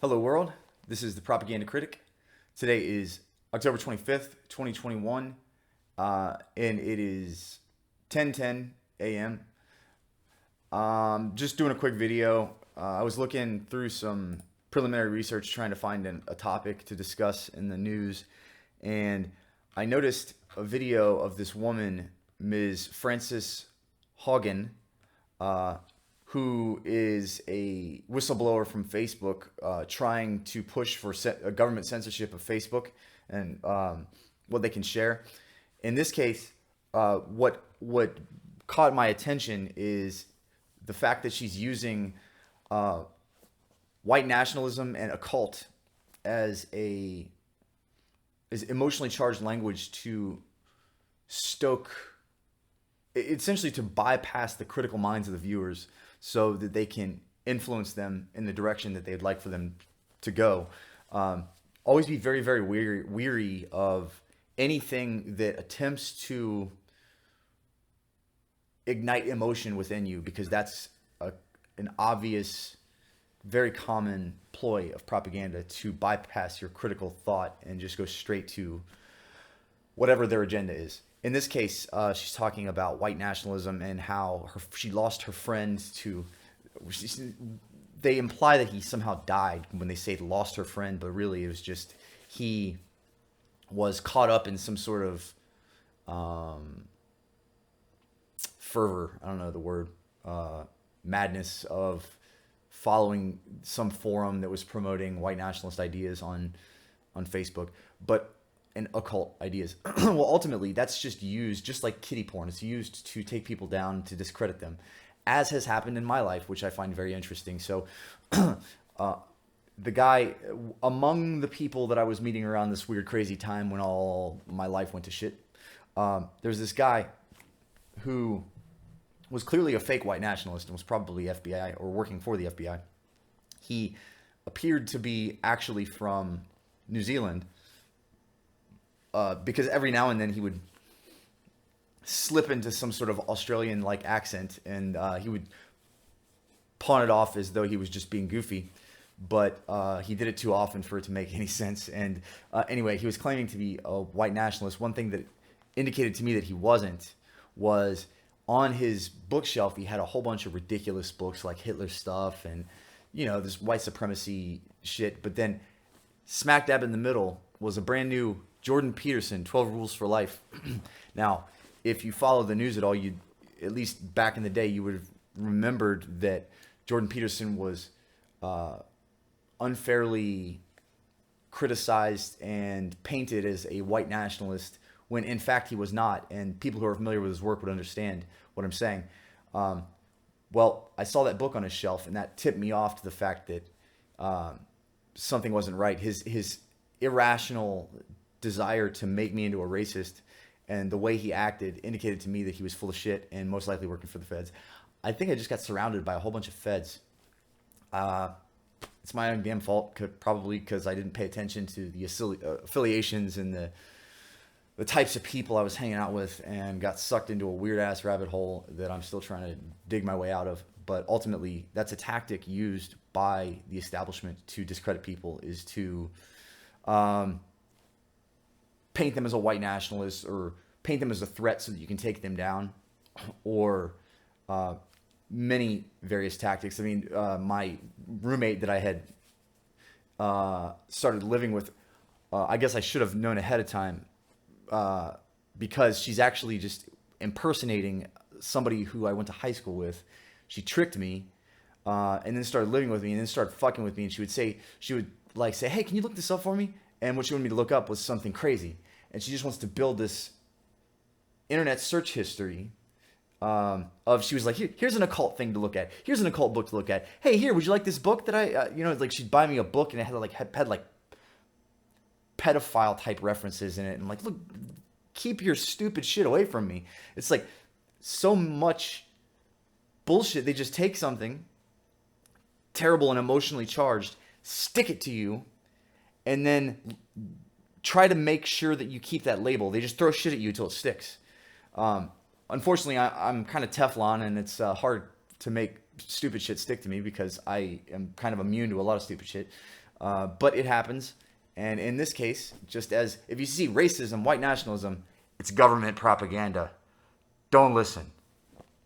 Hello world, this is the Propaganda Critic. Today is October 25th, 2021, and it is 10:10 a.m. Just doing a quick video. I was looking through some preliminary research trying to find a topic to discuss in the news, and I noticed a video of this woman, Ms. Frances Haugen, who is a whistleblower from Facebook, trying to push for government censorship of Facebook and what they can share. In this case, what caught my attention is the fact that she's using white nationalism and occult as emotionally charged language to stoke, essentially to bypass the critical minds of the viewers so that they can influence them in the direction that they'd like for them to go. Always be very, very weary of anything that attempts to ignite emotion within you, because that's an obvious, very common ploy of propaganda to bypass your critical thought and just go straight to whatever their agenda is. In this case, she's talking about white nationalism and how she lost her friend to. They imply that he somehow died when they say lost her friend, but really it was just he was caught up in some sort of fervor. I don't know the word. Madness of following some forum that was promoting white nationalist ideas on Facebook, and occult ideas. Well, ultimately, that's just used, just like kiddie porn. It's used to take people down, to discredit them, as has happened in my life, which I find very interesting. So, the guy, among the people that I was meeting around this weird, crazy time when all my life went to shit, there's this guy who was clearly a fake white nationalist and was probably FBI or working for the FBI. He appeared to be actually from New Zealand, because every now and then he would slip into some sort of Australian-like accent, and he would pawn it off as though he was just being goofy, but he did it too often for it to make any sense. And anyway, he was claiming to be a white nationalist. One thing that indicated to me that he wasn't was on his bookshelf he had a whole bunch of ridiculous books like Hitler stuff and, this white supremacy shit, but then smack dab in the middle was a brand new Jordan Peterson, 12 Rules for Life. Now, if you follow the news at all, at least back in the day, you would have remembered that Jordan Peterson was unfairly criticized and painted as a white nationalist when in fact he was not. And people who are familiar with his work would understand what I'm saying. Well, I saw that book on his shelf, and that tipped me off to the fact that something wasn't right. His irrational desire to make me into a racist and the way he acted indicated to me that he was full of shit and most likely working for the feds. I think I just got surrounded by a whole bunch of feds. It's my own damn fault, probably because I didn't pay attention to the affiliations and the types of people I was hanging out with, and got sucked into a weird ass rabbit hole that I'm still trying to dig my way out of. But ultimately, that's a tactic used by the establishment to discredit people, is to paint them as a white nationalist or paint them as a threat so that you can take them down, or many various tactics. I mean, my roommate that I had started living with, I guess I should have known ahead of time, because she's actually just impersonating somebody who I went to high school with. She tricked me, and then started living with me, and then started fucking with me. And she would say, "Hey, can you look this up for me?" And what she wanted me to look up was something crazy. And she just wants to build this internet search history she was like, here's an occult thing to look at. Here's an occult book to look at. Hey, here, would you like this book that I, she'd buy me a book, and it had like pedophile type references in it. And I'm like, look, keep your stupid shit away from me. It's like so much bullshit. They just take something terrible and emotionally charged, stick it to you, and then try to make sure that you keep that label. They just throw shit at you until it sticks. Unfortunately, I'm kind of Teflon, and it's hard to make stupid shit stick to me because I am kind of immune to a lot of stupid shit. But it happens. And in this case, just as if you see racism, white nationalism, it's government propaganda. Don't listen.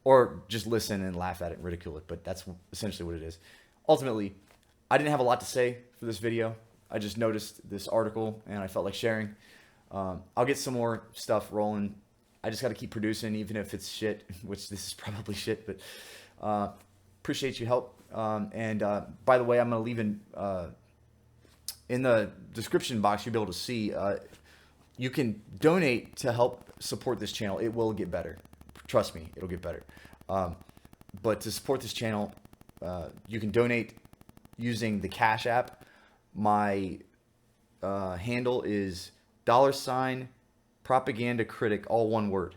Or just listen and laugh at it and ridicule it. But that's essentially what it is. Ultimately, I didn't have a lot to say for this video. I just noticed this article and I felt like sharing. I'll get some more stuff rolling. I just got to keep producing, even if it's shit, which this is probably shit. But appreciate your help. And by the way, I'm going to leave in the description box, you'll be able to see, you can donate to help support this channel. It will get better. Trust me, it'll get better. But to support this channel, you can donate using the Cash App. My handle is $propaganda critic, all one word.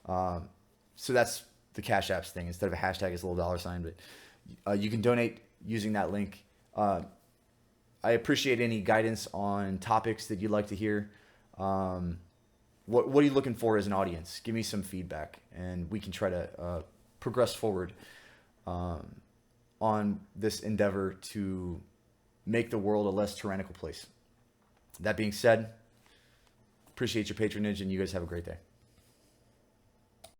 So that's the Cash Apps thing. Instead of a hashtag, it's a little $. But you can donate using that link. I appreciate any guidance on topics that you'd like to hear. What are you looking for as an audience? Give me some feedback, and we can try to progress forward on this endeavor to make the world a less tyrannical place. That being said, appreciate your patronage, and you guys have a great day.